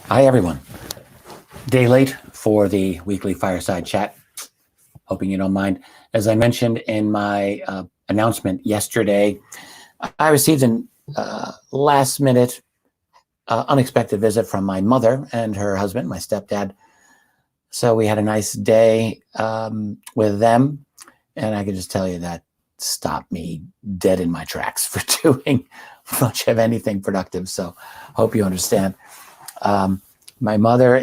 Hi, everyone. Day late for the weekly fireside chat. Hoping you don't mind. As I mentioned in my announcement yesterday, I received an last minute unexpected visit from my mother and her husband, my stepdad. So we had a nice day with them. And I can just tell you that stopped me dead in my tracks for doing much of anything productive. So hope you understand. My mother,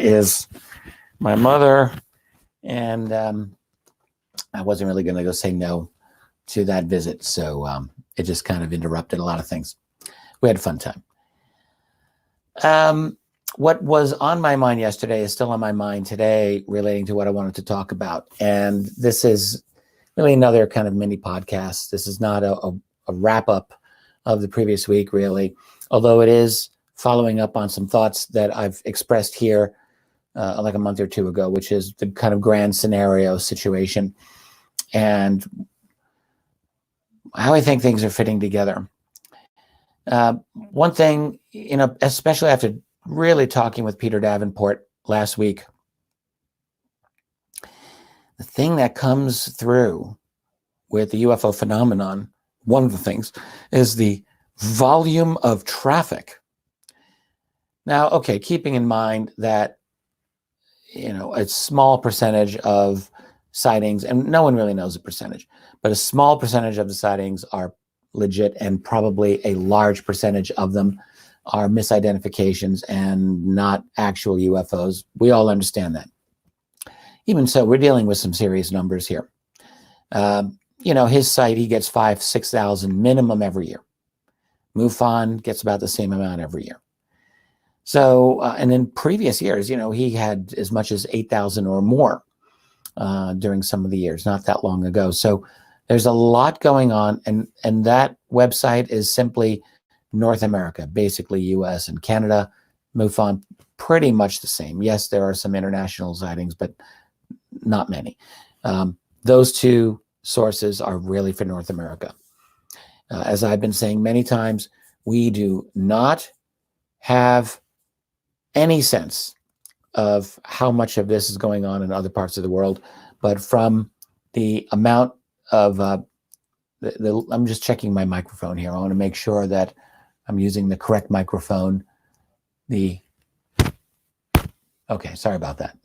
and I wasn't really going to go say no to that visit. So it just kind of interrupted a lot of things. We had a fun time. What was on my mind yesterday is still on my mind today relating to what I wanted to talk about. And this is really another kind of mini podcast. This is not a wrap up of the previous week, really, although it is following up on some thoughts that I've expressed here like a month or two ago, which is the kind of grand scenario situation and how I think things are fitting together. One thing, especially after really talking with Peter Davenport last week, the thing that comes through with the UFO phenomenon, one of the things, is the volume of traffic. Now, okay, keeping in mind that, a small percentage of sightings, and no one really knows the percentage, but a small percentage of the sightings are legit, and probably a large percentage of them are misidentifications and not actual UFOs. We all understand that. Even so, we're dealing with some serious numbers here. His site, he gets 5,000, 6,000 minimum every year. MUFON gets about the same amount every year. So, and in previous years, he had as much as 8,000 or more during some of the years, not that long ago. So there's a lot going on. And that website is simply North America, basically US and Canada. MUFON, pretty much the same. Yes, there are some international sightings, but not many. Those two sources are really for North America. As I've been saying many times, we do not have any sense of how much of this is going on in other parts of the world, but from the amount of I'm just checking my microphone here. I want to make sure that I'm using the correct microphone. Okay, sorry about that.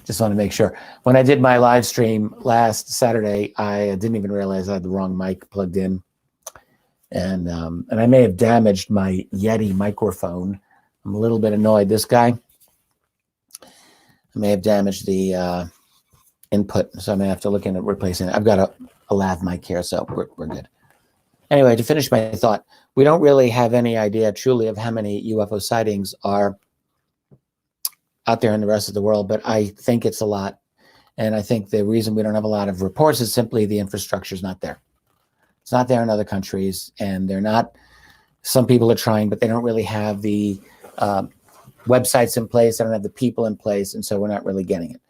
Just want to make sure. When I did my live stream last Saturday, I didn't even realize I had the wrong mic plugged in. And I may have damaged my Yeti microphone. I'm a little bit annoyed. This guy, I may have damaged the input, so I may have to look into replacing it. I've got a lav mic here, so we're good. Anyway, to finish my thought, we don't really have any idea truly of how many UFO sightings are out there in the rest of the world, but I think it's a lot. And I think the reason we don't have a lot of reports is simply the infrastructure is not there. It's not there in other countries, and they're not. Some people are trying, but they don't really have the websites in place. They don't have the people in place, and so we're not really getting it.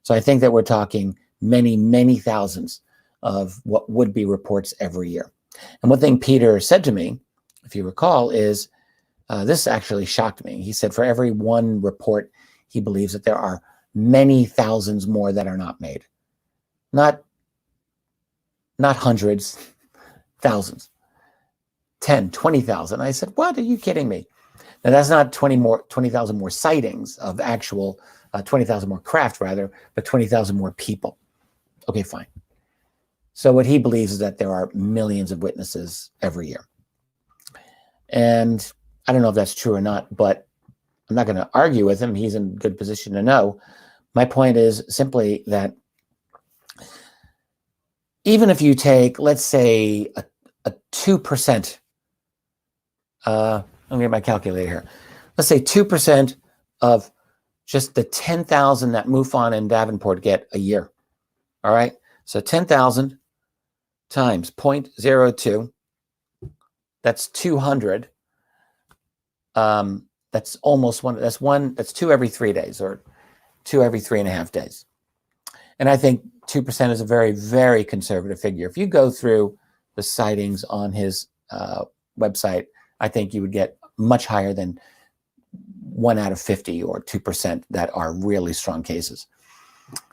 So I think that we're talking many, many thousands of what would be reports every year. And one thing Peter said to me, if you recall, is this actually shocked me. He said for every one report, he believes that there are many thousands more that are not made. Not hundreds, thousands, 10, 20,000. I said, what? Are you kidding me? Now, that's not 20,000 more sightings of actual, 20,000 more craft, rather, but 20,000 more people. Okay, fine. So what he believes is that there are millions of witnesses every year. And I don't know if that's true or not, but I'm not going to argue with him. He's in good position to know. My point is simply that even if you take, let's say, a 2%, I'm going to get my calculator here. Let's say 2% of just the 10,000 that MUFON and Davenport get a year. All right. So 10,000 times 0.02, that's 200. That's almost one. That's 2 every 3 days, or 2 every 3.5 days. And I think 2% is a very, very conservative figure. If you go through the sightings on his website, I think you would get much higher than 1 out of 50 or 2% that are really strong cases.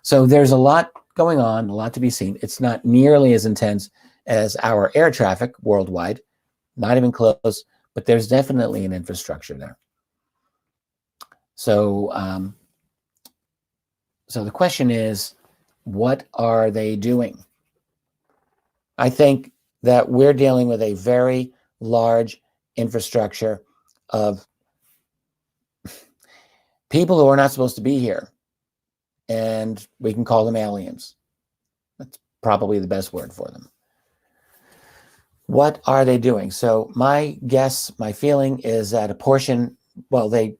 So there's a lot going on, a lot to be seen. It's not nearly as intense as our air traffic worldwide, not even close, but there's definitely an infrastructure there. So, so the question is, what are they doing? I think that we're dealing with a very large infrastructure of people who are not supposed to be here, and we can call them aliens. That's probably the best word for them. What are they doing? So my guess, my feeling is that a portion, well, they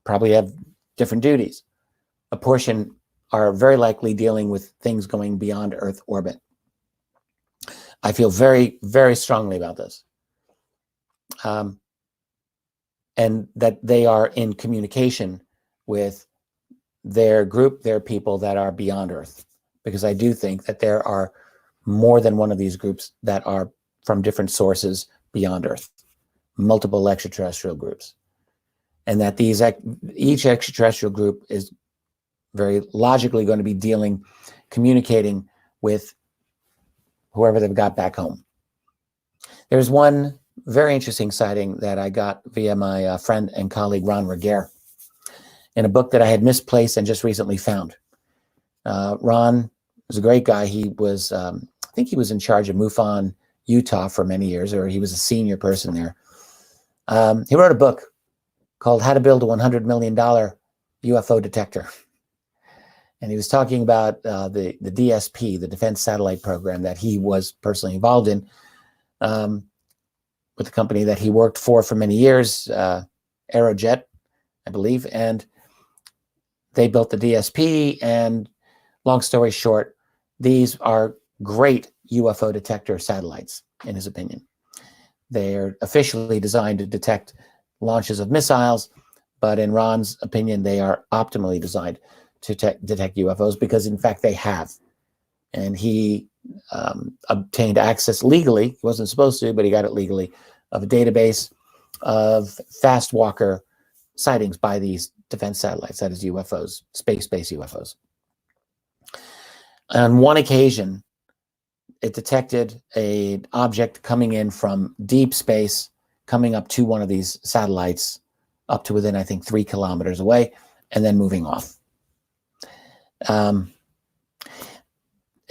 probably have different duties. A portion are very likely dealing with things going beyond Earth orbit. I feel very, very strongly about this. And that they are in communication with their group, their people that are beyond Earth. Because I do think that there are more than one of these groups that are from different sources beyond Earth, multiple extraterrestrial groups. And that each extraterrestrial group is very logically going to be communicating with whoever they've got back home. There's one very interesting sighting that I got via my friend and colleague Ron Regehr in a book that I had misplaced and just recently found. Ron was a great guy. He was, I think he was in charge of MUFON, Utah for many years, or he was a senior person there. He wrote a book called How to Build a $100 Million UFO Detector. And he was talking about the DSP, the Defense Satellite Program, that he was personally involved in with the company that he worked for many years, Aerojet, I believe. And they built the DSP. And long story short, these are great UFO detector satellites, in his opinion. They're officially designed to detect launches of missiles, but in Ron's opinion, they are optimally designed to detect UFOs because, in fact, they have. And he obtained access legally. He wasn't supposed to, but he got it legally, of a database of fast walker sightings by these defense satellites, that is UFOs, space-based UFOs. On one occasion, it detected an object coming in from deep space, coming up to one of these satellites, up to within, I think, 3 kilometers away, and then moving off.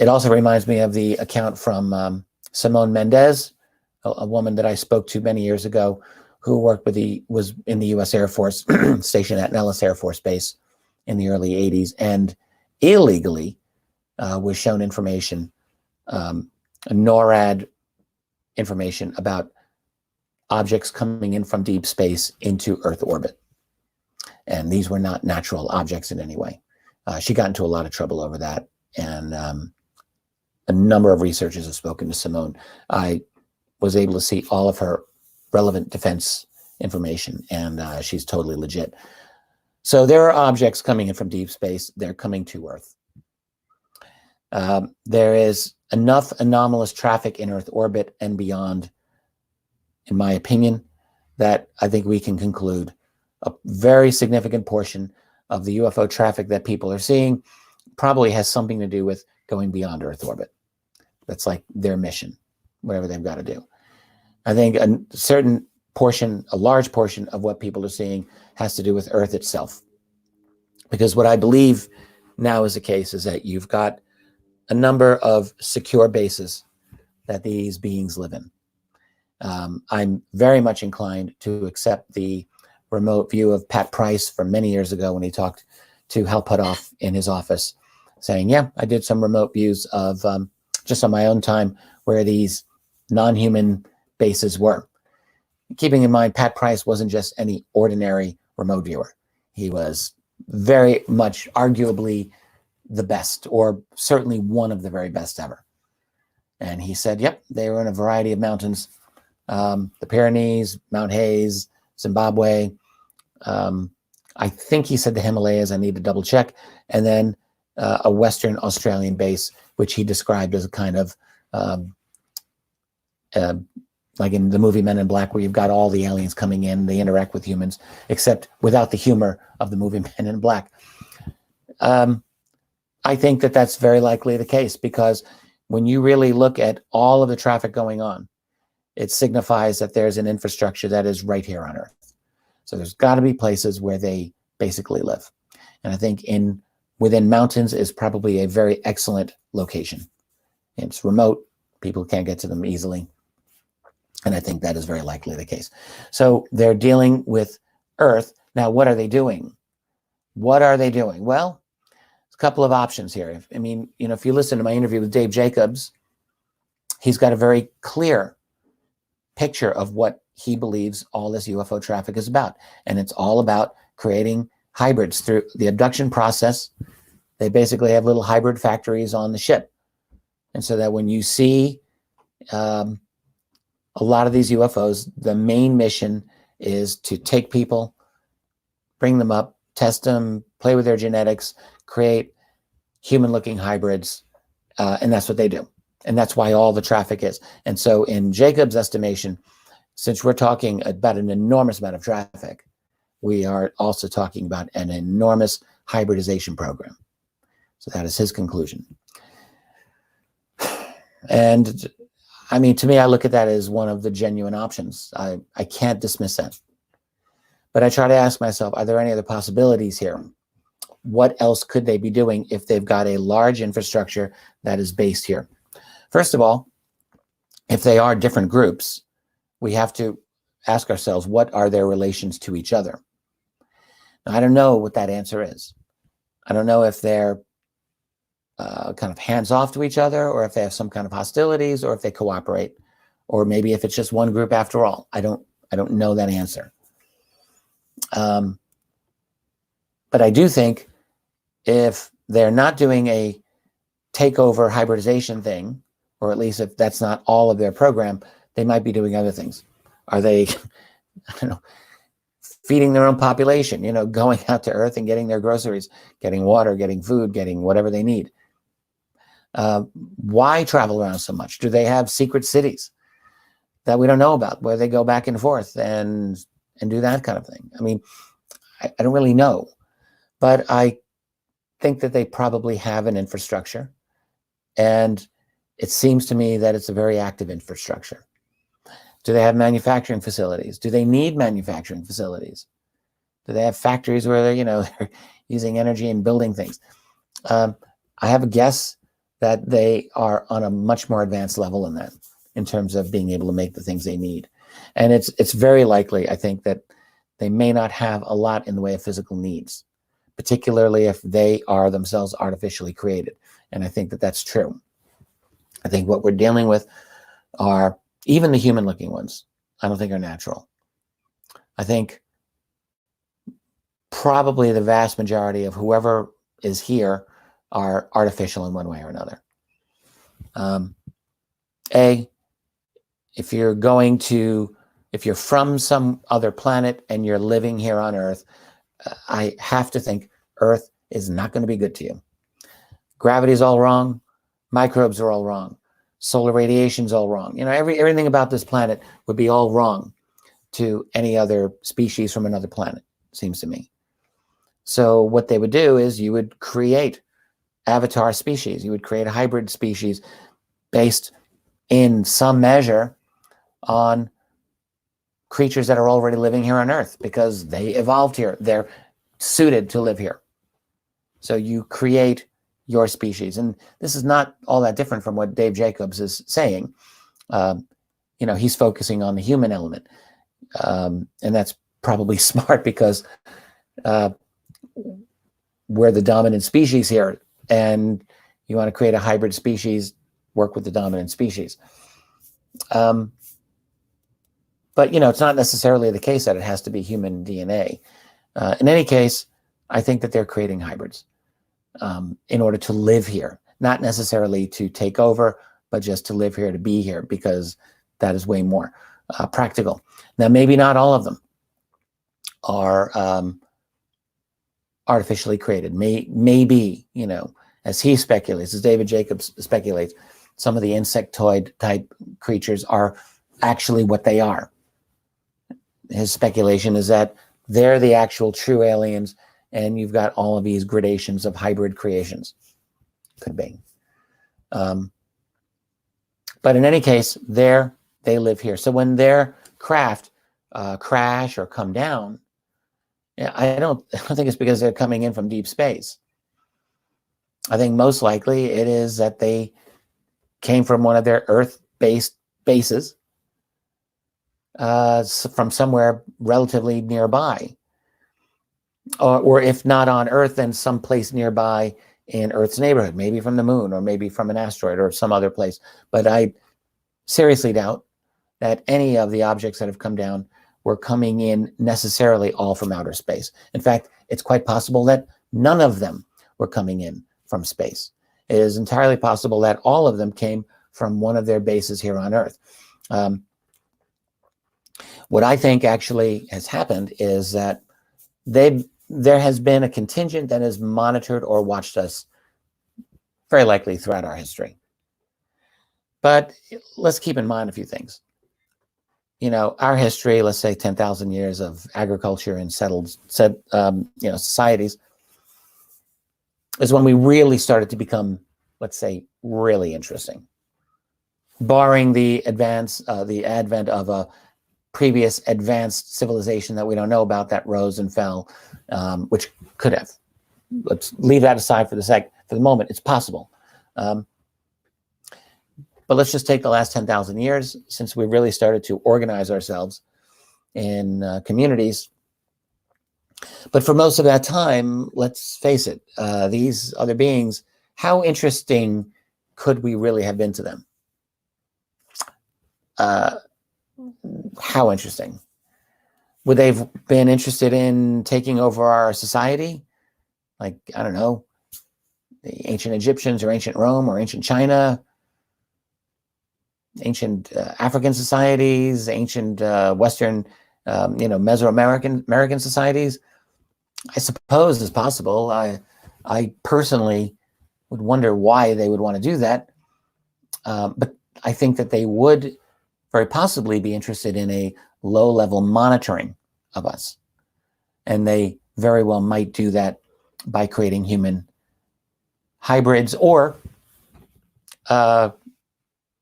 It also reminds me of the account from Simone Mendez, a woman that I spoke to many years ago, who was in the U.S. Air Force, stationed at Nellis Air Force Base in the early 80s, and illegally was shown information, NORAD information about objects coming in from deep space into Earth orbit. And these were not natural objects in any way. She got into a lot of trouble over that. And a number of researchers have spoken to Simone. I was able to see all of her relevant defense information, and she's totally legit. So there are objects coming in from deep space. They're coming to Earth. There is enough anomalous traffic in Earth orbit and beyond, in my opinion, that I think we can conclude a very significant portion of the UFO traffic that people are seeing probably has something to do with going beyond Earth orbit. That's like their mission, whatever they've got to do. I think a certain portion, a large portion of what people are seeing has to do with Earth itself. Because what I believe now is the case is that you've got a number of secure bases that these beings live in. I'm very much inclined to accept the remote view of Pat Price from many years ago when he talked to Hal Puthoff in his office, saying, yeah, I did some remote views of just on my own time where these non-human bases were. Keeping in mind, Pat Price wasn't just any ordinary remote viewer. He was very much arguably the best, or certainly one of the very best ever. And he said, yep, they were in a variety of mountains, the Pyrenees, Mount Hayes, Zimbabwe. I think he said the Himalayas, I need to double check. And then a Western Australian base, which he described as a kind of like in the movie Men in Black, where you've got all the aliens coming in, they interact with humans, except without the humor of the movie Men in Black. I think that that's very likely the case, because when you really look at all of the traffic going on, it signifies that there's an infrastructure that is right here on Earth. So there's got to be places where they basically live. And I think within mountains is probably a very excellent location. It's remote. People can't get to them easily. And I think that is very likely the case. So they're dealing with Earth. Now, what are they doing? What are they doing? Well, a couple of options here. I mean, if you listen to my interview with Dave Jacobs, he's got a very clear picture of what he believes all this UFO traffic is about. And it's all about creating hybrids through the abduction process. They basically have little hybrid factories on the ship. And so that when you see a lot of these UFOs, the main mission is to take people, bring them up, test them, play with their genetics, create human-looking hybrids, and that's what they do. And that's why all the traffic is. And so in Jacob's estimation, since we're talking about an enormous amount of traffic, we are also talking about an enormous hybridization program. So that is his conclusion. And I mean, to me, I look at that as one of the genuine options. I can't dismiss that. But I try to ask myself, are there any other possibilities here? What else could they be doing if they've got a large infrastructure that is based here? First of all, if they are different groups, we have to ask ourselves, what are their relations to each other? Now, I don't know what that answer is. I don't know if they're kind of hands-off to each other, or if they have some kind of hostilities, or if they cooperate, or maybe if it's just one group after all. I don't know that answer. But I do think if they're not doing a takeover hybridization thing, or at least if that's not all of their program, they might be doing other things. Are they, I don't know, feeding their own population, going out to Earth and getting their groceries, getting water, getting food, getting whatever they need? Why travel around so much? Do they have secret cities that we don't know about, where they go back and forth and do that kind of thing? I mean, I don't really know, but I think that they probably have an infrastructure, and it seems to me that it's a very active infrastructure. Do they have manufacturing facilities? Do they need manufacturing facilities? Do they have factories where they're using energy and building things? I have a guess that they are on a much more advanced level than that in terms of being able to make the things they need. And it's very likely, I think, that they may not have a lot in the way of physical needs, particularly if they are themselves artificially created. And I think that that's true. I think what we're dealing with are, even the human-looking ones, I don't think are natural. I think probably the vast majority of whoever is here are artificial in one way or another. If you're from some other planet and you're living here on Earth, I have to think Earth is not going to be good to you. Gravity is all wrong. Microbes are all wrong. Solar radiation is all wrong. Everything about this planet would be all wrong to any other species from another planet, seems to me. So what they would do is you would create avatar species. You would create a hybrid species based in some measure on creatures that are already living here on Earth because they evolved here. They're suited to live here. So you create your species. And this is not all that different from what Dave Jacobs is saying. He's focusing on the human element. And that's probably smart because we're the dominant species here. And you want to create a hybrid species, work with the dominant species. But, it's not necessarily the case that it has to be human DNA. In any case, I think that they're creating hybrids in order to live here, not necessarily to take over, but just to live here, to be here, because that is way more practical. Now, maybe not all of them are artificially created. Maybe, as he speculates, as David Jacobs speculates, some of the insectoid type creatures are actually what they are. His speculation is that they're the actual true aliens, and you've got all of these gradations of hybrid creations. Could be. But in any case, they live here. So when their craft crash or come down, I don't think it's because they're coming in from deep space. I think most likely it is that they came from one of their Earth-based bases from somewhere relatively nearby. Or if not on Earth, then someplace nearby in Earth's neighborhood, maybe from the moon or maybe from an asteroid or some other place. But I seriously doubt that any of the objects that have come down were coming in necessarily all from outer space. In fact, it's quite possible that none of them were coming in from space. It is entirely possible that all of them came from one of their bases here on Earth. What I think actually has happened is that there has been a contingent that has monitored or watched us very likely throughout our history. But let's keep in mind a few things. You know, our history, let's say 10,000 years of agriculture and settled societies, is when we really started to become, let's say, really interesting. Barring the advent of a previous advanced civilization that we don't know about that rose and fell, which could have. Let's leave that aside for the moment. It's possible. But let's just take the last 10,000 years since we really started to organize ourselves in communities. But for most of that time, let's face it, these other beings, how interesting could we really have been to them? How interesting? Would they have been interested in taking over our society? Like, I don't know, the ancient Egyptians or ancient Rome or ancient China, ancient African societies, ancient Western, Mesoamerican societies? I suppose it's possible. I personally would wonder why they would want to do that. But I think that they would very possibly be interested in a low-level monitoring of us. And they very well might do that by creating human hybrids or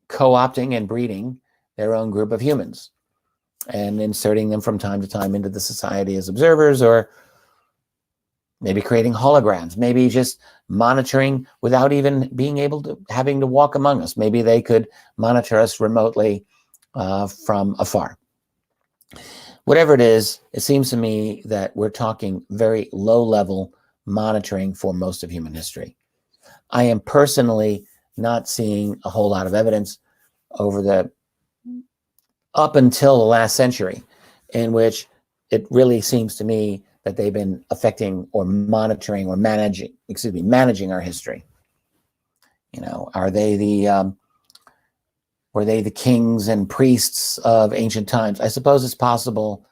co-opting and breeding their own group of humans and inserting them from time to time into the society as observers, or maybe creating holograms, maybe just monitoring without even having to walk among us. Maybe they could monitor us remotely from afar. Whatever it is, it seems to me that we're talking very low-level monitoring for most of human history. I am personally not seeing a whole lot of evidence up until the last century, in which it really seems to me that they've been affecting or monitoring or managing our history. You know, were they the kings and priests of ancient times? I suppose it's possible,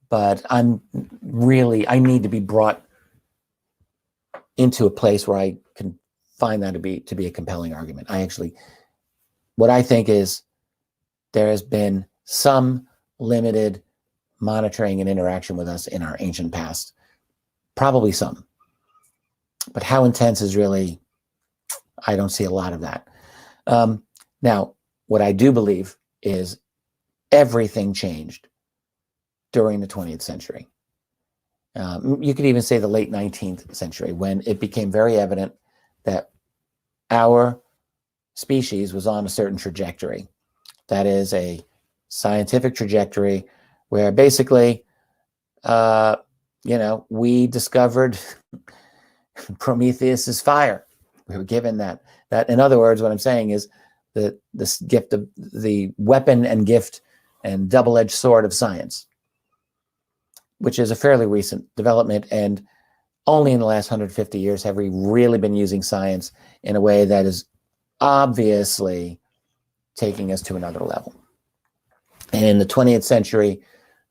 but I need to be brought into a place where I can find that to be a compelling argument. What I think is there has been some limited monitoring and interaction with us in our ancient past. Probably some. But how intense is really, I don't see a lot of that. Now, what I do believe is everything changed during the 20th century. You could even say the late 19th century, when it became very evident that our species was on a certain trajectory. That is a scientific trajectory where basically, we discovered Prometheus's fire. We were given that. In other words, what I'm saying is that this gift of the weapon and gift and double-edged sword of science, which is a fairly recent development, and only in the last 150 years have we really been using science in a way that is obviously taking us to another level. And in the 20th century,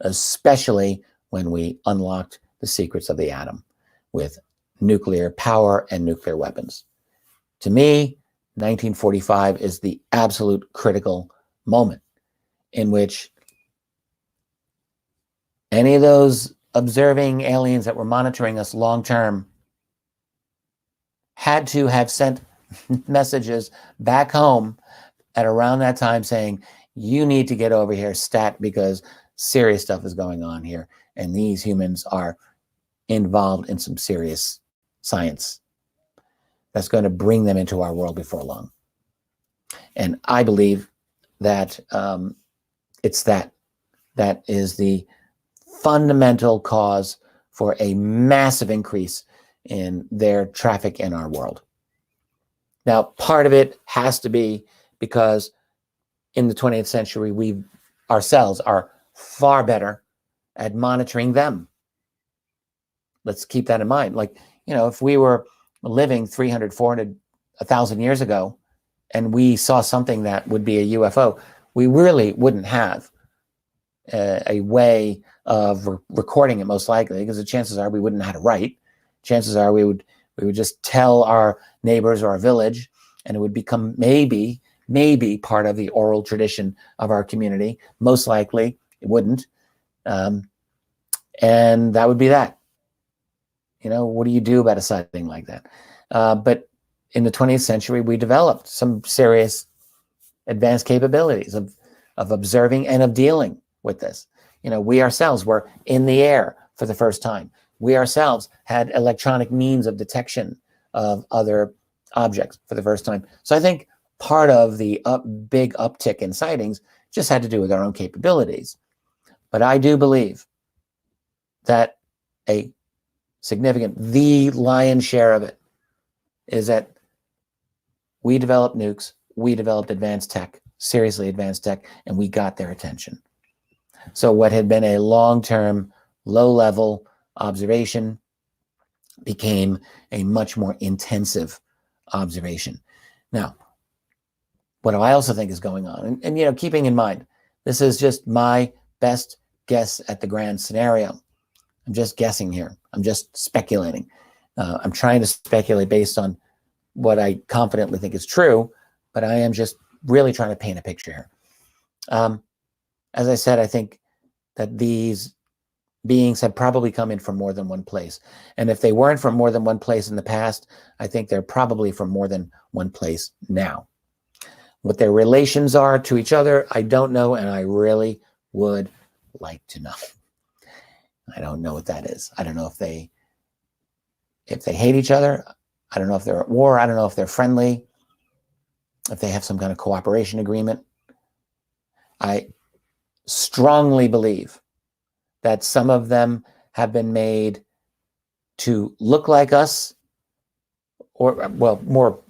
especially when we unlocked the secrets of the atom with nuclear power and nuclear weapons. To me, 1945 is the absolute critical moment in which any of those observing aliens that were monitoring us long term had to have sent messages back home at around that time saying, you need to get over here stat, because serious stuff is going on here. And these humans are involved in some serious science that's going to bring them into our world before long. And I believe that it's that is the fundamental cause for a massive increase in their traffic in our world. Now, part of it has to be because in the 20th century, we ourselves are far better at monitoring them. Let's keep that in mind. Like, you know, if we were living 300, 400, 1,000 years ago, and we saw something that would be a UFO, we really wouldn't have a way of recording it, most likely, because the chances are we wouldn't know how to write. Chances are we would just tell our neighbors or our village, and it would become maybe part of the oral tradition of our community. Most likely it wouldn't. And that would be that. You know, what do you do about a sighting like that? But in the 20th century, we developed some serious advanced capabilities of observing and of dealing with this. You know, we ourselves were in the air for the first time. We ourselves had electronic means of detection of other objects for the first time. So I think part of the big uptick in sightings just had to do with our own capabilities. But I do believe that a significant, the lion's share of it, is that we developed nukes, we developed advanced tech, seriously advanced tech, and we got their attention. So what had been a long-term, low-level observation became a much more intensive observation. Now, what I also think is going on, and you know, keeping in mind, this is just my best guess at the grand scenario. I'm just guessing here. I'm just speculating. I'm trying to speculate based on what I confidently think is true, but I am just really trying to paint a picture here. As I said, I think that these beings have probably come in from more than one place. And if they weren't from more than one place in the past, I think they're probably from more than one place now. What their relations are to each other, I don't know, and I really would like to know. I don't know what that is. I don't know if they hate each other. I don't know if they're at war. I don't know if they're friendly, if they have some kind of cooperation agreement. I strongly believe that some of them have been made to look like us, or, well, more,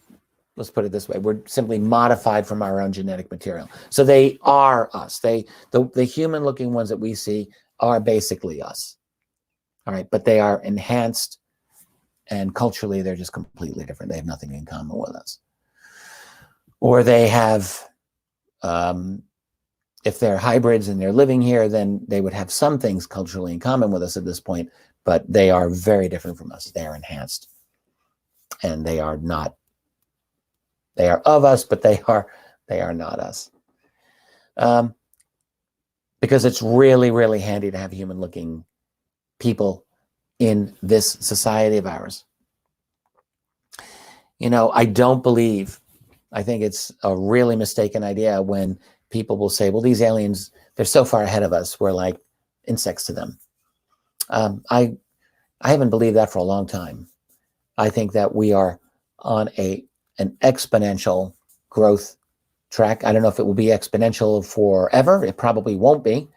let's put it this way, we're simply modified from our own genetic material. So they are us. The human-looking ones that we see are basically us. All right, but they are enhanced, and culturally they're just completely different. They have nothing in common with us. Or they have, if they're hybrids and they're living here, then they would have some things culturally in common with us at this point, but they are very different from us. They are enhanced, and they are not. They are of us, but they are not us. Because it's really, really handy to have human-looking people in this society of ours. You know, I think it's a really mistaken idea when people will say, well, these aliens, they're so far ahead of us, we're like insects to them. I haven't believed that for a long time. I think that we are on an exponential growth track. I don't know if it will be exponential forever. It probably won't be.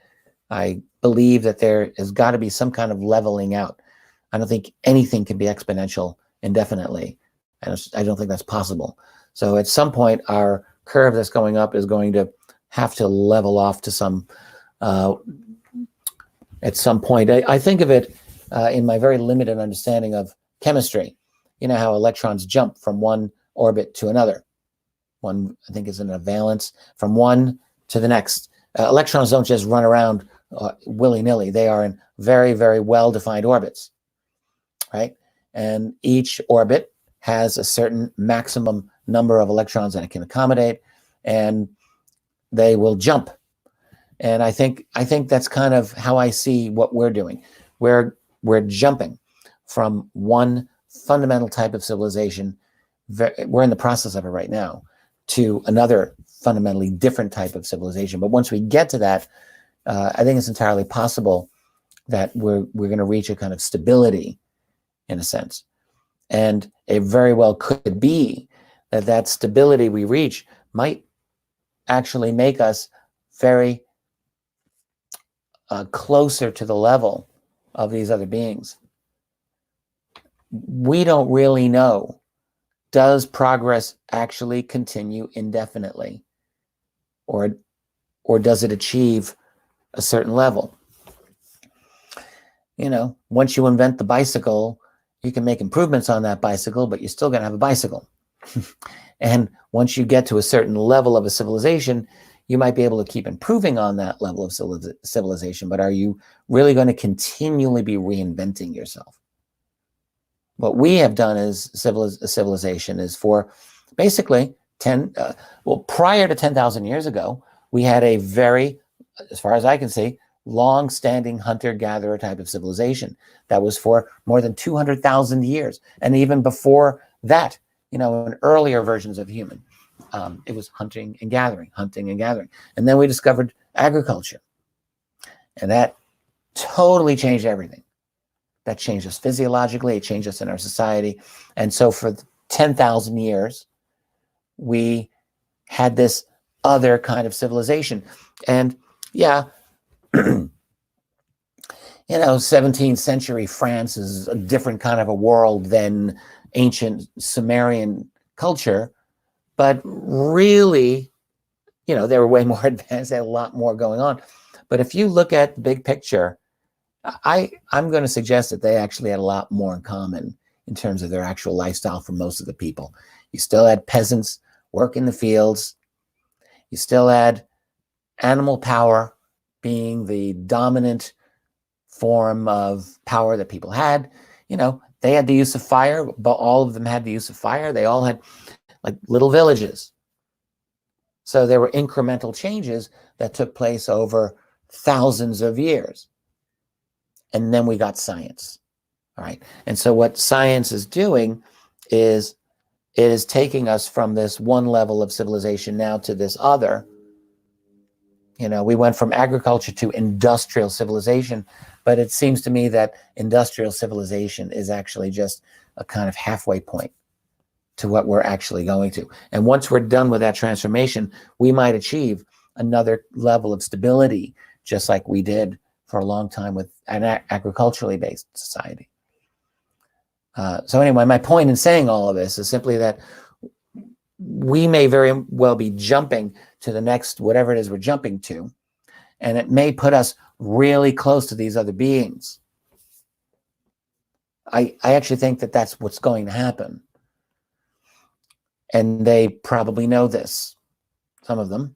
I believe that there has got to be some kind of leveling out. I don't think anything can be exponential indefinitely. I don't think that's possible. So at some point, our curve that's going up is going to have to level off to some, at some point. I think of it in my very limited understanding of chemistry. You know how electrons jump from one orbit to another. One, I think, is in a valence from one to the next. Electrons don't just run around willy-nilly. They are in very, very well-defined orbits, right? And each orbit has a certain maximum number of electrons that it can accommodate, and they will jump. And I think that's kind of how I see what we're doing. We're jumping from one fundamental type of civilization, we're in the process of it right now, to another fundamentally different type of civilization. But once we get to that, I think it's entirely possible that we're going to reach a kind of stability, in a sense. And it very well could be that that stability we reach might actually make us very closer to the level of these other beings. We don't really know, does progress actually continue indefinitely, or does it achieve a certain level? You know, once you invent the bicycle, you can make improvements on that bicycle, but you're still going to have a bicycle. And once you get to a certain level of a civilization, you might be able to keep improving on that level of civilization, but are you really going to continually be reinventing yourself? What we have done as civilization is, for basically prior to 10,000 years ago, we had a very, as far as I can see, long-standing hunter-gatherer type of civilization that was for more than 200,000 years. And even before that, you know, in earlier versions of human, it was hunting and gathering. And then we discovered agriculture. And that totally changed everything. That changed us physiologically, it changed us in our society. And so for 10,000 years, we had this other kind of civilization. And yeah, you know, 17th century France is a different kind of a world than ancient Sumerian culture. But really, you know, they were way more advanced, they had a lot more going on. But if you look at the big picture, I'm going to suggest that they actually had a lot more in common in terms of their actual lifestyle for most of the people. You still had peasants work in the fields. You still had animal power being the dominant form of power that people had. You know, they had the use of fire, but all of them had the use of fire. They all had like little villages. So there were incremental changes that took place over thousands of years. And then we got science. All right. And so what science is doing is it is taking us from this one level of civilization now to this other. You know, we went from agriculture to industrial civilization, but it seems to me that industrial civilization is actually just a kind of halfway point to what we're actually going to. And once we're done with that transformation, we might achieve another level of stability, just like we did for a long time with an agriculturally based society. So anyway, my point in saying all of this is simply that we may very well be jumping to the next, whatever it is we're jumping to, and it may put us really close to these other beings. I actually think that that's what's going to happen. And they probably know this, some of them.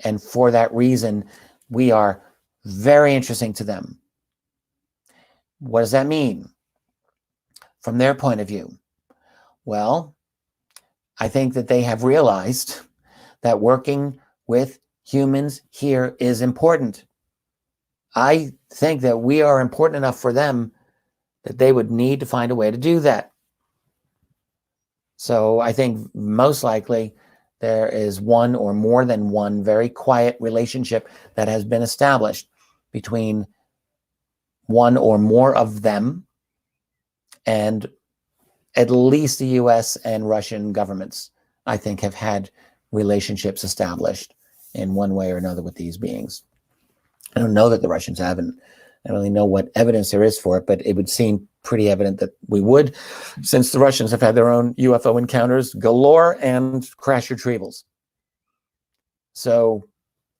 And for that reason, we are very interesting to them. What does that mean from their point of view? Well, I think that they have realized that working with humans here is important. I think that we are important enough for them that they would need to find a way to do that. So I think most likely there is one or more than one very quiet relationship that has been established between one or more of them and at least the US and Russian governments, I think, have had relationships established in one way or another with these beings. I don't know that the Russians haven't. I don't really know what evidence there is for it, but it would seem pretty evident that we would, since the Russians have had their own UFO encounters galore and crash retrievals. So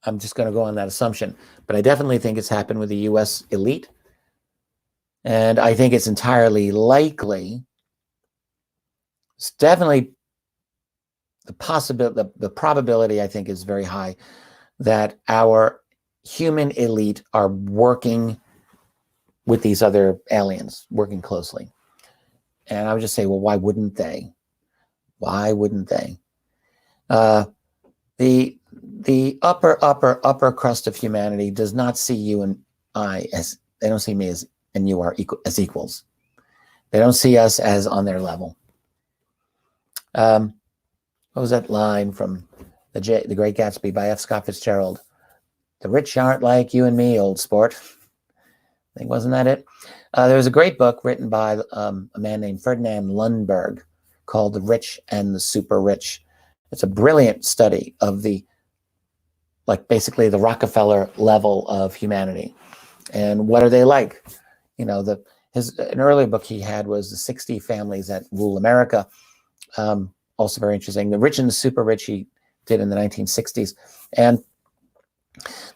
I'm just going to go on that assumption. But I definitely think it's happened with the US elite. And I think it's entirely likely, it's definitely the possibility, the probability, I think, is very high that our human elite are working with these other aliens, working closely. And I would just say, well, why wouldn't they? Why wouldn't they? The the upper crust of humanity does not see you and I as, they don't see me as, and you are as equals. They don't see us as on their level. What was that line from The Great Gatsby by F. Scott Fitzgerald? The rich aren't like you and me, old sport. I think, wasn't that it? There was a great book written by a man named Ferdinand Lundberg called The Rich and the Super Rich. It's a brilliant study of the, like, basically the Rockefeller level of humanity. And what are they like? You know, an earlier book he had was The 60 Families That Rule America. Also very interesting. The Rich and the Super Rich he did in the 1960s. And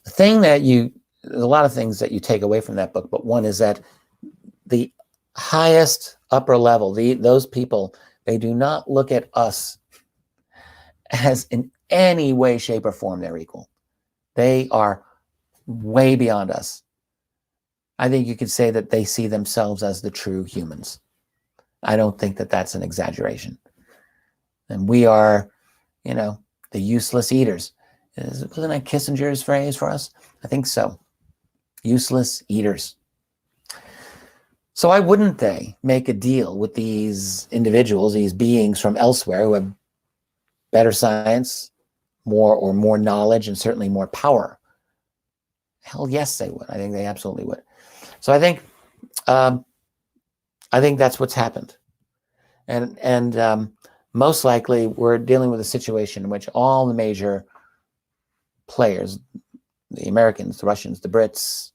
the thing that there's a lot of things that you take away from that book, but one is that the highest upper level, those people, they do not look at us as in any way, shape, or form they're equal. They are way beyond us. I think you could say that they see themselves as the true humans. I don't think that that's an exaggeration. And we are, you know, the useless eaters. Wasn't that Kissinger's phrase for us? I think so. Useless eaters. So why wouldn't they make a deal with these individuals, these beings from elsewhere who have better science, more knowledge, and certainly more power? Hell yes, they would. I think they absolutely would. So I think that's what's happened. And most likely we're dealing with a situation in which all the major players, the Americans, the Russians, the Brits,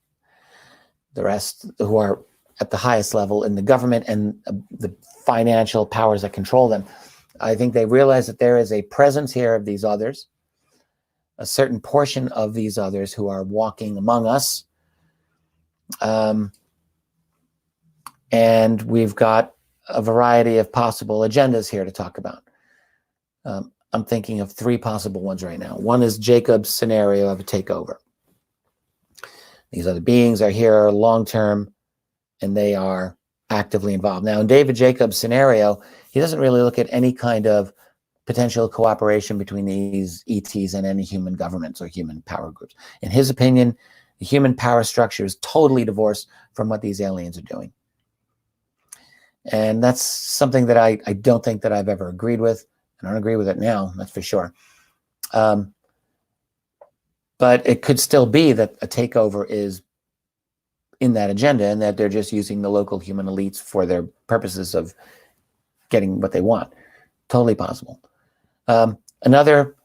the rest who are at the highest level in the government and the financial powers that control them, I think they realize that there is a presence here of these others, a certain portion of these others who are walking among us. And we've got a variety of possible agendas here to talk about. I'm thinking of three possible ones right now. One is Jacob's scenario of a takeover. These other beings are here long-term, and they are actively involved. Now, in David Jacobs' scenario, he doesn't really look at any kind of potential cooperation between these ETs and any human governments or human power groups. In his opinion, the human power structure is totally divorced from what these aliens are doing. And that's something that I don't think that I've ever agreed with. I don't agree with it now, that's for sure. But it could still be that a takeover is in that agenda and that they're just using the local human elites for their purposes of getting what they want. Totally possible. Another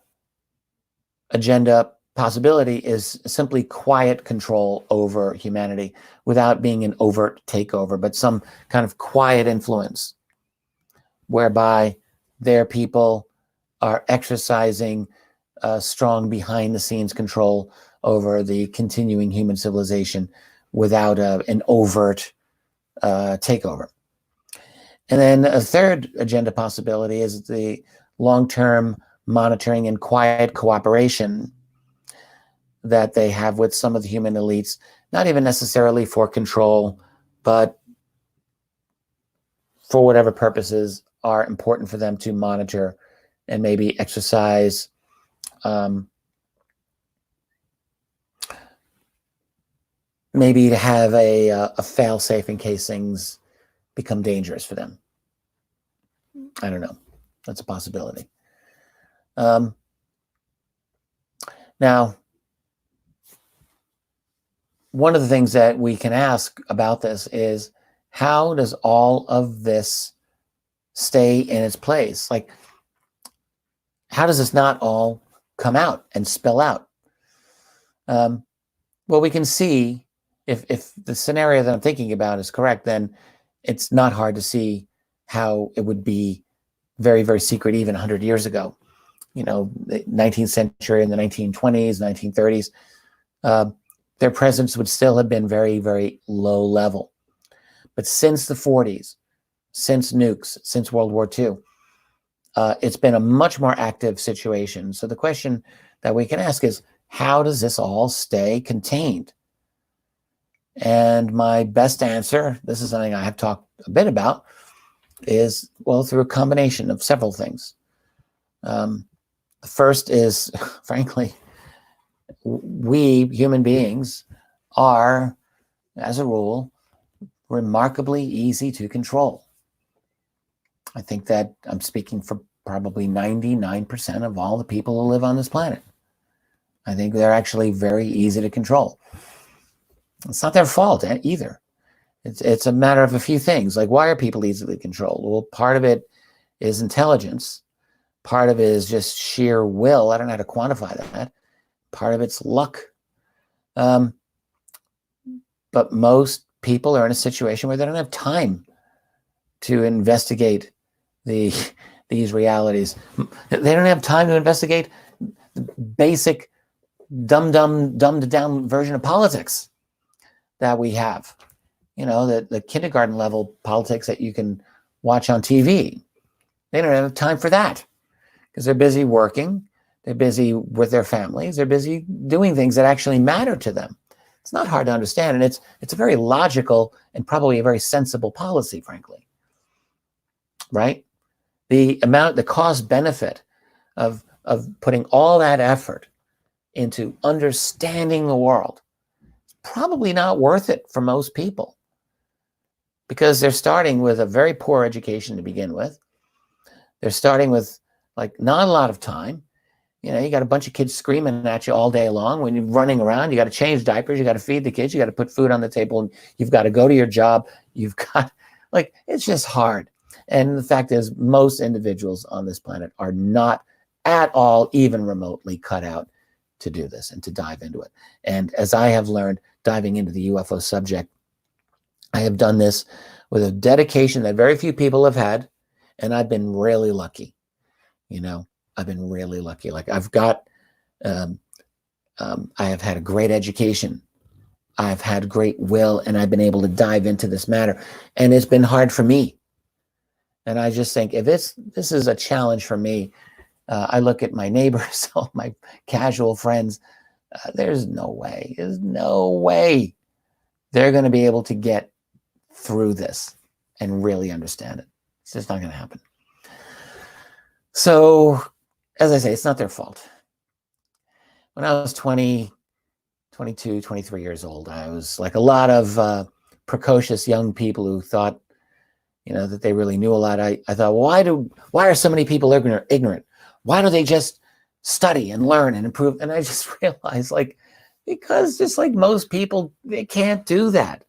agenda possibility is simply quiet control over humanity without being an overt takeover, but some kind of quiet influence whereby their people are exercising strong behind-the-scenes control over the continuing human civilization without an overt takeover. And then a third agenda possibility is the long-term monitoring and quiet cooperation that they have with some of the human elites, not even necessarily for control, but for whatever purposes are important for them to monitor and maybe exercise maybe to have a fail-safe in case things become dangerous for them. I don't know. That's a possibility. Now, one of the things that we can ask about this is, how does all of this stay in its place? Like, how does this not all come out and spill out? Well, we can see if the scenario that I'm thinking about is correct, then it's not hard to see how it would be very, very secret even 100 years ago. You know, the 19th century and the 1920s, 1930s, their presence would still have been very, very low level. But since the 40s, since nukes, since World War II, it's been a much more active situation. So the question that we can ask is, how does this all stay contained? And my best answer, this is something I have talked a bit about, is, well, through a combination of several things. The first is, frankly, we human beings are, as a rule, remarkably easy to control. I think that I'm speaking for probably 99% of all the people who live on this planet. I think they're actually very easy to control. It's not their fault either. It's a matter of a few things. Like, why are people easily controlled? Well, part of it is intelligence. Part of it is just sheer will. I don't know how to quantify that. Part of it's luck. But most people are in a situation where they don't have time to investigate these realities. They don't have time to investigate the basic dumbed down version of politics that we have. You know, the kindergarten level politics that you can watch on TV. They don't have time for that because they're busy working. They're busy with their families. They're busy doing things that actually matter to them. It's not hard to understand, and it's a very logical and probably a very sensible policy, frankly. Right? The cost benefit of putting all that effort into understanding the world is probably not worth it for most people, because they're starting with a very poor education to begin with. They're starting with like not a lot of time. You know, you got a bunch of kids screaming at you all day long when you're running around. You got to change diapers. You got to feed the kids. You got to put food on the table. And you've got to go to your job. You've got, like, it's just hard. And the fact is, most individuals on this planet are not at all even remotely cut out to do this and to dive into it. And as I have learned diving into the UFO subject, I have done this with a dedication that very few people have had. And I've been really lucky. You know, I've been really lucky. Like, I've got, I have had a great education. I've had great will, and I've been able to dive into this matter. And it's been hard for me. And I just think, if this is a challenge for me, I look at my neighbors, all my casual friends, there's no way they're going to be able to get through this and really understand it. It's just not going to happen. So, as I say, it's not their fault. When I was 20, 22, 23 years old, I was like a lot of precocious young people who thought, you know, that they really knew a lot. I thought, why are so many people ignorant? Why don't they just study and learn and improve? And I just realized, like, because just like most people, they can't do that.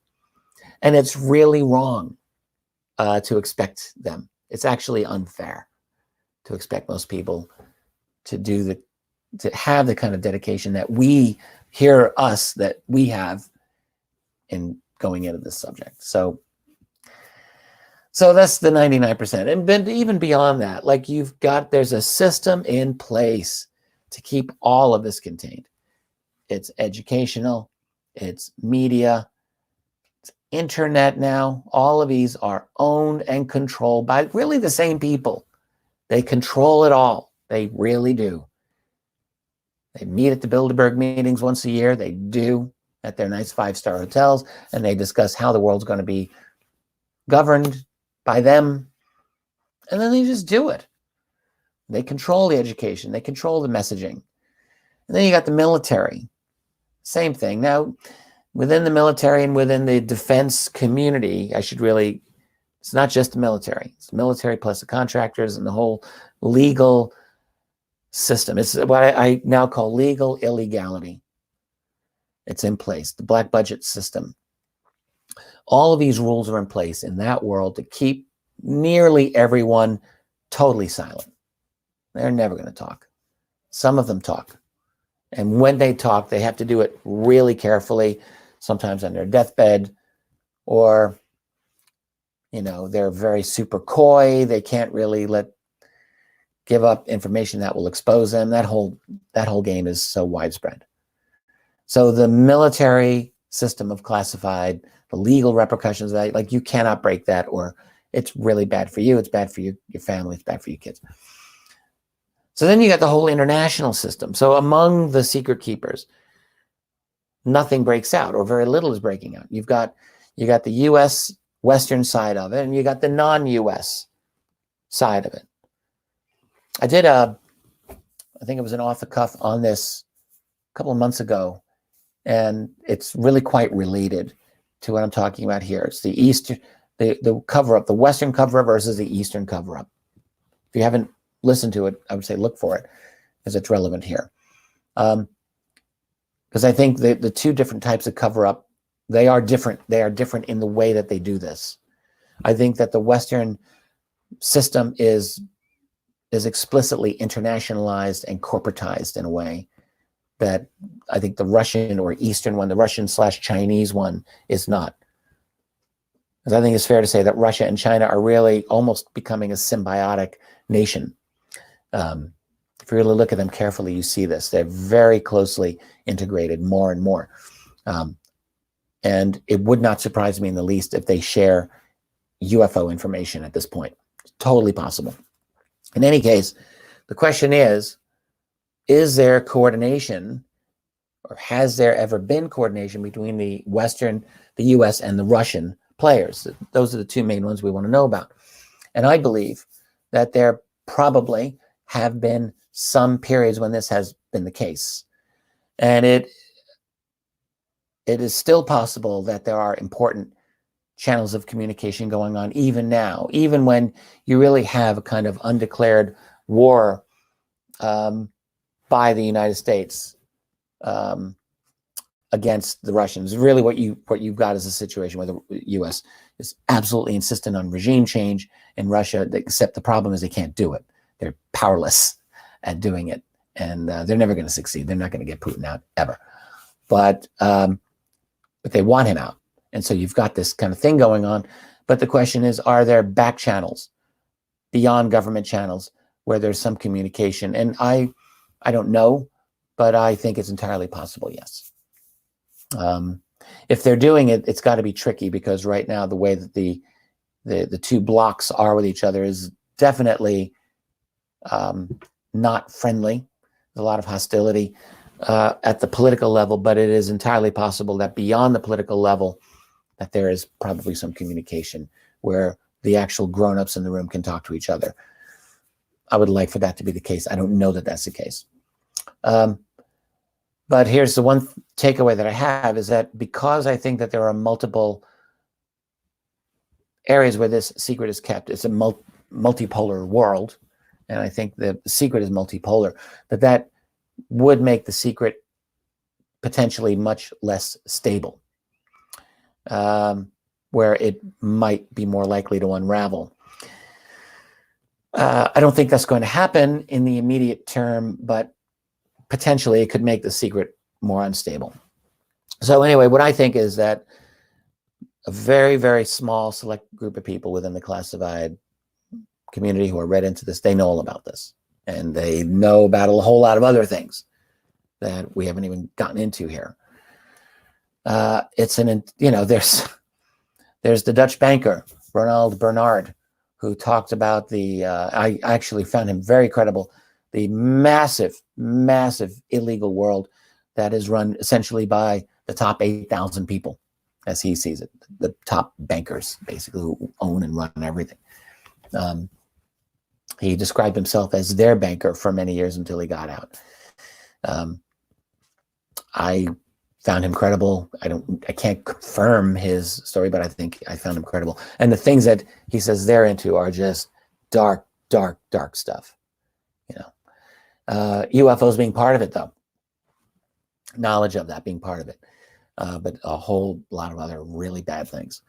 And it's really wrong to expect them. It's actually unfair to expect most people to have the kind of dedication that we have in going into this subject. So that's the 99%. And even beyond that, like, there's a system in place to keep all of this contained. It's educational, it's media, it's internet now. All of these are owned and controlled by really the same people. They control it all. They really do. They meet at the Bilderberg meetings once a year. They do, at their nice 5-star hotels, and they discuss how the world's going to be governed by them. And then they just do it. They control the education. They control the messaging. And then you got the military. Same thing. Now, within the military and within the defense community, it's not just the military. It's the military plus the contractors and the whole legal system. It's what I now call legal illegality. It's in place. The black budget system. All of these rules are in place in that world to keep nearly everyone totally silent. They're never going to talk. Some of them talk. And when they talk, they have to do it really carefully, sometimes on their deathbed, or, you know, they're very super coy. They can't really give up information that will expose them. That whole game is so widespread. So the military system of classified, the legal repercussions of that, like, you cannot break that, or it's really bad for you. It's bad for your family. It's bad for your kids. So then you got the whole international system. So among the secret keepers, nothing breaks out, or very little is breaking out. You got the U.S. Western side of it, and you got the non-U.S. side of it. I did I think it was an off the cuff on this couple of months ago, and it's really quite related to what I'm talking about here. It's the the cover-up, the Western cover-up versus the Eastern cover-up. If you haven't listened to it, I would say look for it, because it's relevant here. Because I think the two different types of cover-up, they are different. They are different in the way that they do this. I think that the Western system is explicitly internationalized and corporatized in a way that I think the Russian or Eastern one, the Russian/Chinese one, is not. Because I think it's fair to say that Russia and China are really almost becoming a symbiotic nation. If you really look at them carefully, you see this. They're very closely integrated more and more. And it would not surprise me in the least if they share UFO information at this point. It's totally possible. In any case, the question is there coordination, or has there ever been coordination between the Western, the US, and the Russian players? Those are the two main ones we want to know about. And I believe that there probably have been some periods when this has been the case. And it is still possible that there are important channels of communication going on even now, even when you really have a kind of undeclared war by the United States against the Russians. Really what you've got is a situation where the US is absolutely insistent on regime change in Russia, except the problem is they can't do it. They're powerless at doing it, and they're never going to succeed. They're not going to get Putin out ever. But they want him out. And so you've got this kind of thing going on. But the question is, are there back channels beyond government channels where there's some communication? And I don't know, but I think it's entirely possible, yes. If they're doing it, it's got to be tricky, because right now the way that the two blocks are with each other is definitely not friendly. There's a lot of hostility at the political level, but it is entirely possible that beyond the political level, that there is probably some communication where the actual grown-ups in the room can talk to each other. I would like for that to be the case. I don't know that that's the case. But here's the one takeaway that I have, is that because I think that there are multiple areas where this secret is kept, it's a multipolar world, and I think the secret is multipolar, that would make the secret potentially much less stable, where it might be more likely to unravel. I don't think that's going to happen in the immediate term, but potentially it could make the secret more unstable. So anyway, what I think is that a very, very small select group of people within the classified community who are read into this, they know all about this. And they know about a whole lot of other things that we haven't even gotten into here. There's the Dutch banker, Ronald Bernard, who talked about I actually found him very credible, the massive, massive illegal world that is run essentially by the top 8,000 people, as he sees it, the top bankers, basically, who own and run everything. He described himself as their banker for many years until he got out. I found him credible. I can't confirm his story, but I think I found him credible. And the things that he says they're into are just dark, dark, dark stuff. UFOs being part of it, though. Knowledge of that being part of it. But a whole lot of other really bad things.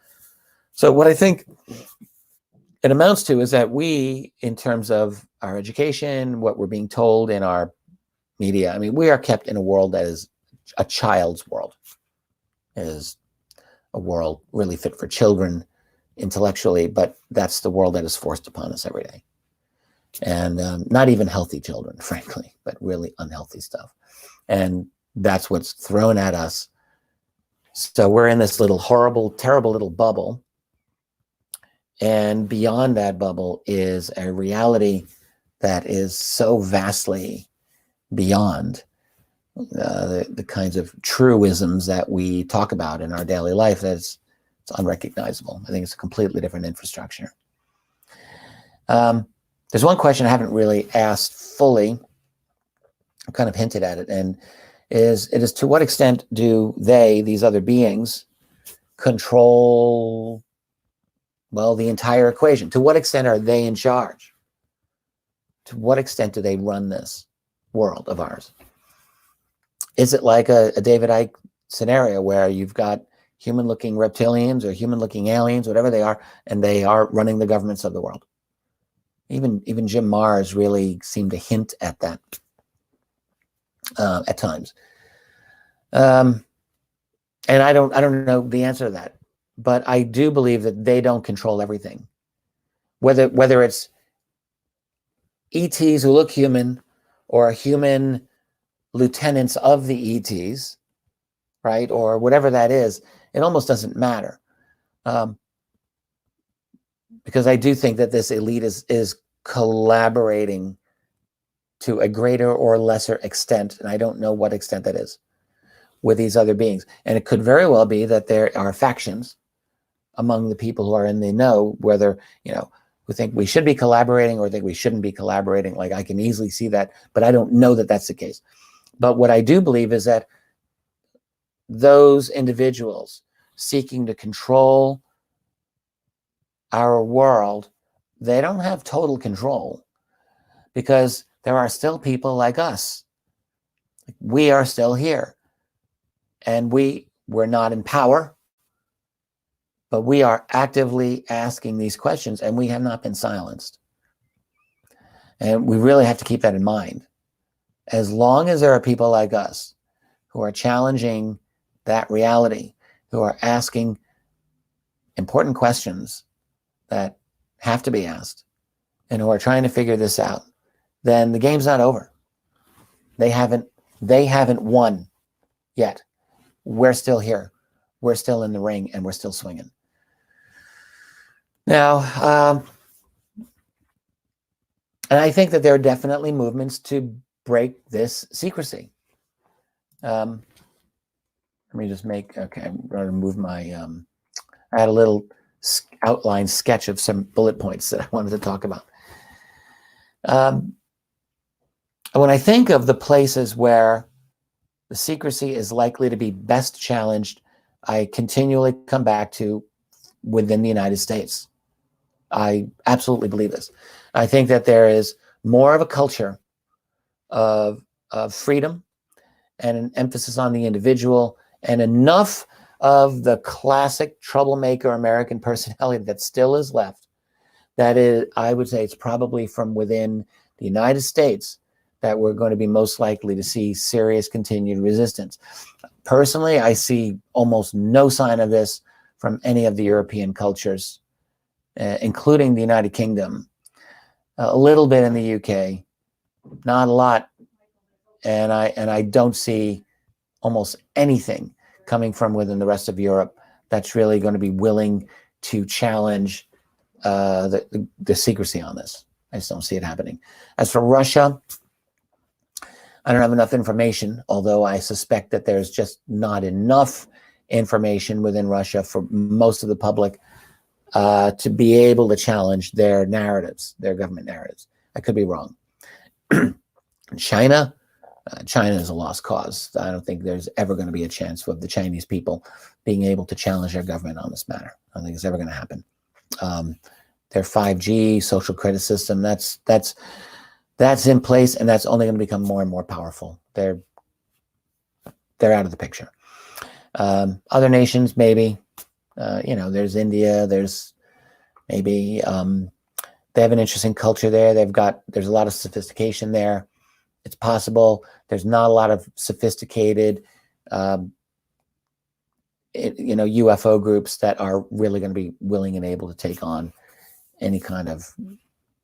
So what I think it amounts to is that we, in terms of our education, what we're being told in our media, I mean, we are kept in a world that is a child's world. It is a world really fit for children intellectually, but that's the world that is forced upon us every day. And not even healthy children, frankly, but really unhealthy stuff. And that's what's thrown at us. So we're in this little horrible, terrible little bubble. And beyond that bubble is a reality that is so vastly beyond the kinds of truisms that we talk about in our daily life. It's unrecognizable. I think it's a completely different infrastructure. There's one question I haven't really asked fully. I've kind of hinted at it, and is to what extent do they, these other beings, control, well, the entire equation? To what extent are they in charge? To what extent do they run this world of ours? Is it like a David Icke scenario where you've got human-looking reptilians or human-looking aliens, whatever they are, and they are running the governments of the world? Even Jim Marrs really seemed to hint at that at times. And I don't know the answer to that, but I do believe that they don't control everything. Whether it's ETs who look human or human lieutenants of the ETs, right, or whatever that is, it almost doesn't matter. Because I do think that this elite is collaborating to a greater or lesser extent, and I don't know what extent that is, with these other beings. And it could very well be that there are factions among the people who are in the know, whether, who think we should be collaborating or think we shouldn't be collaborating. Like, I can easily see that, but I don't know that that's the case. But what I do believe is that those individuals seeking to control our world, they don't have total control, because there are still people like us. We are still here, and we're not in power, but we are actively asking these questions, and we have not been silenced. And we really have to keep that in mind. As long as there are people like us who are challenging that reality, who are asking important questions that have to be asked, and who are trying to figure this out, then the game's not over. They haven't won yet. We're still here. We're still in the ring, and we're still swinging. Now, and I think that there are definitely movements to break this secrecy. Let me just okay, I'm going to move my, I had a little outline sketch of some bullet points that I wanted to talk about. When I think of the places where the secrecy is likely to be best challenged, I continually come back to within the United States. I absolutely believe this. I think that there is more of a culture of freedom and an emphasis on the individual, and enough of the classic troublemaker American personality that still is left. That is, I would say it's probably from within the United States that we're going to be most likely to see serious continued resistance. Personally, I see almost no sign of this from any of the European cultures, including the United Kingdom, a little bit in the UK, not a lot. And I don't see almost anything coming from within the rest of Europe that's really going to be willing to challenge the secrecy on this. I just don't see it happening. As for Russia, I don't have enough information, although I suspect that there's just not enough information within Russia for most of the public to be able to challenge their narratives, their government narratives. I could be wrong. China is a lost cause. I don't think there's ever going to be a chance of the Chinese people being able to challenge their government on this matter. I don't think it's ever going to happen. Their 5G social credit system, that's in place, and that's only going to become more and more powerful. They're out of the picture. Other nations, maybe, there's India, there's maybe, they have an interesting culture there. There's a lot of sophistication there. It's possible. There's not a lot of sophisticated, UFO groups that are really going to be willing and able to take on any kind of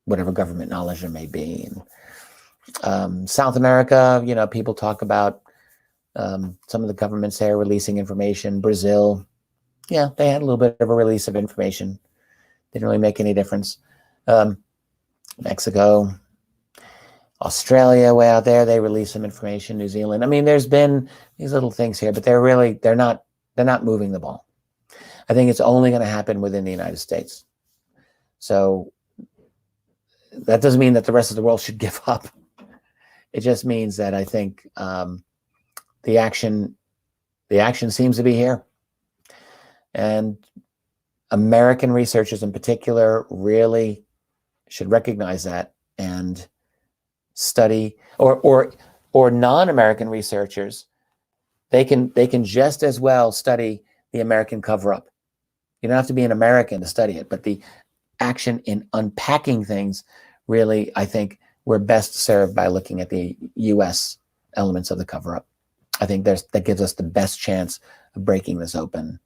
whatever government knowledge there may be. And, South America, people talk about some of the governments there releasing information. Brazil, yeah, they had a little bit of a release of information. Didn't really make any difference. Mexico, Australia, way out there, they release some information. New Zealand. I mean, there's been these little things here, but they're not moving the ball. I think it's only going to happen within the United States. So that doesn't mean that the rest of the world should give up. It just means that I think the the action seems to be here. And American researchers in particular really should recognize that and study, or non-American researchers, they can just as well study the American cover-up. You don't have to be an American to study it, but the action in unpacking things, really, I think we're best served by looking at the U.S. elements of the cover-up. I think that gives us the best chance of breaking this open.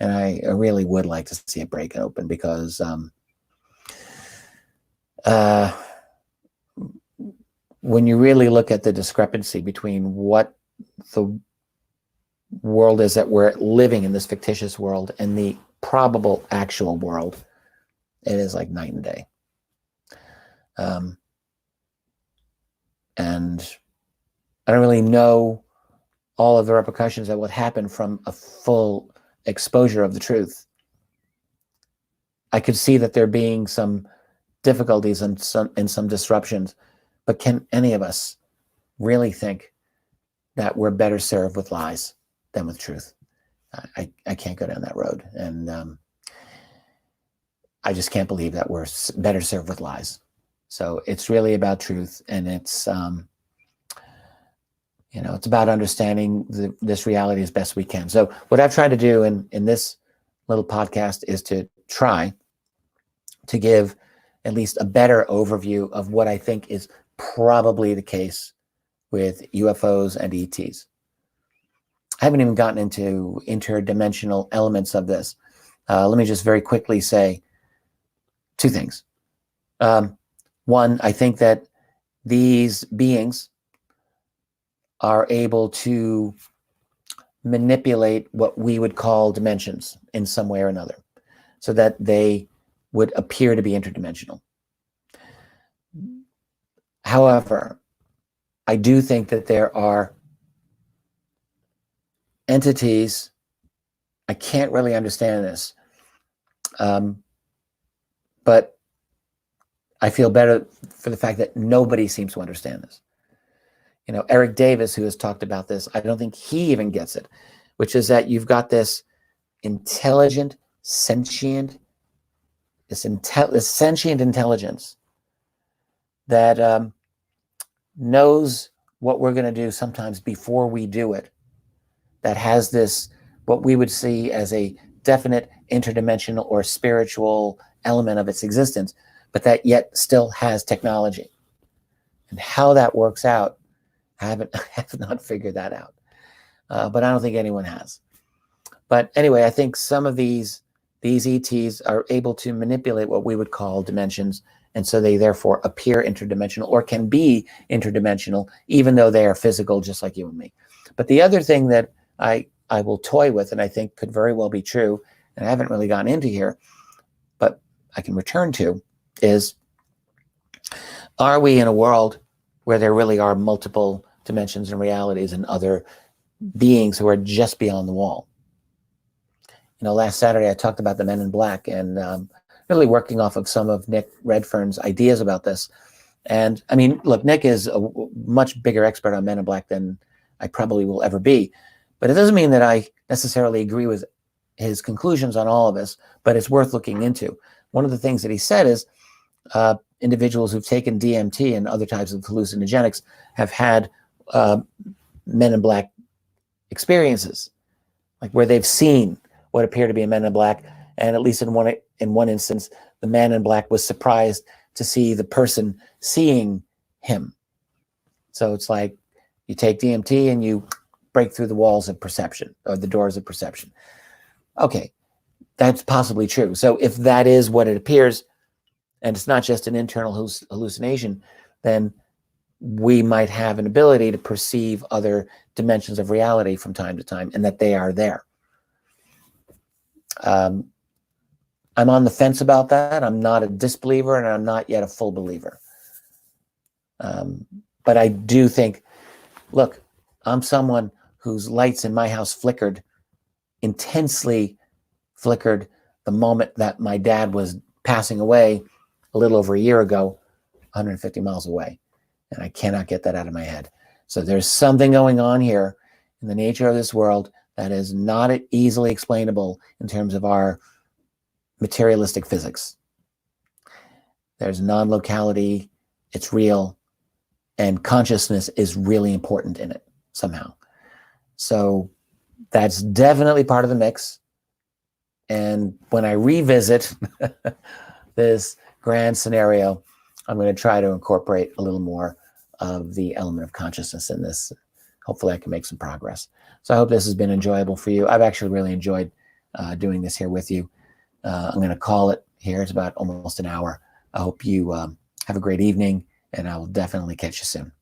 And I really would like to see it break open, because when you really look at the discrepancy between what the world is that we're living in, this fictitious world, and the probable actual world, it is like night and day. And I don't really know all of the repercussions that would happen from a full exposure of the truth. I could see that there being some difficulties and some disruptions, but can any of us really think that we're better served with lies than with truth? I can't go down that road, and I just can't believe that we're better served with lies. So it's really about truth, and it's it's about understanding this reality as best we can. So what I've tried to do in this little podcast is to try to give at least a better overview of what I think is probably the case with UFOs and ETs. I haven't even gotten into interdimensional elements of this. Let me just very quickly say two things. One, I think that these beings are able to manipulate what we would call dimensions in some way or another, so that they would appear to be interdimensional. However, I do think that there are entities, I can't really understand this, but I feel better for the fact that nobody seems to understand this. Eric Davis, who has talked about this, I don't think he even gets it, which is that you've got this intelligent, sentient intelligence that knows what we're going to do sometimes before we do it, that has this, what we would see as a definite interdimensional or spiritual element of its existence, but that yet still has technology. And how that works out, I have not figured that out. But I don't think anyone has. But anyway, I think some of these ETs are able to manipulate what we would call dimensions, and so they therefore appear interdimensional, or can be interdimensional, even though they are physical, just like you and me. But the other thing that I will toy with, and I think could very well be true, and I haven't really gotten into here, but I can return to, is, are we in a world where there really are multiple dimensions and realities and other beings who are just beyond the wall? Last Saturday I talked about the Men in Black, and really working off of some of Nick Redfern's ideas about this. And I mean, look, Nick is a much bigger expert on Men in Black than I probably will ever be, but it doesn't mean that I necessarily agree with his conclusions on all of this, but it's worth looking into. One of the things that he said is individuals who've taken DMT and other types of hallucinogenics have had Men in Black experiences, like where they've seen what appear to be a Men in Black, and at least in one instance, the Man in Black was surprised to see the person seeing him. So it's like you take DMT and you break through the walls of perception, or the doors of perception. Okay, that's possibly true. So if that is what it appears, and it's not just an internal hallucination, then we might have an ability to perceive other dimensions of reality from time to time, and that they are there. I'm on the fence about that. I'm not a disbeliever, and I'm not yet a full believer. But I do think, look, I'm someone whose lights in my house intensely flickered the moment that my dad was passing away a little over a year ago, 150 miles away. And I cannot get that out of my head. So there's something going on here in the nature of this world that is not easily explainable in terms of our materialistic physics. There's non-locality, it's real, and consciousness is really important in it somehow. So that's definitely part of the mix. And when I revisit this grand scenario, I'm going to try to incorporate a little more of the element of consciousness in this. Hopefully I can make some progress. So I hope this has been enjoyable for you. I've actually really enjoyed doing this here with you. I'm going to call it here. It's about almost an hour. I hope you have a great evening, and I will definitely catch you soon.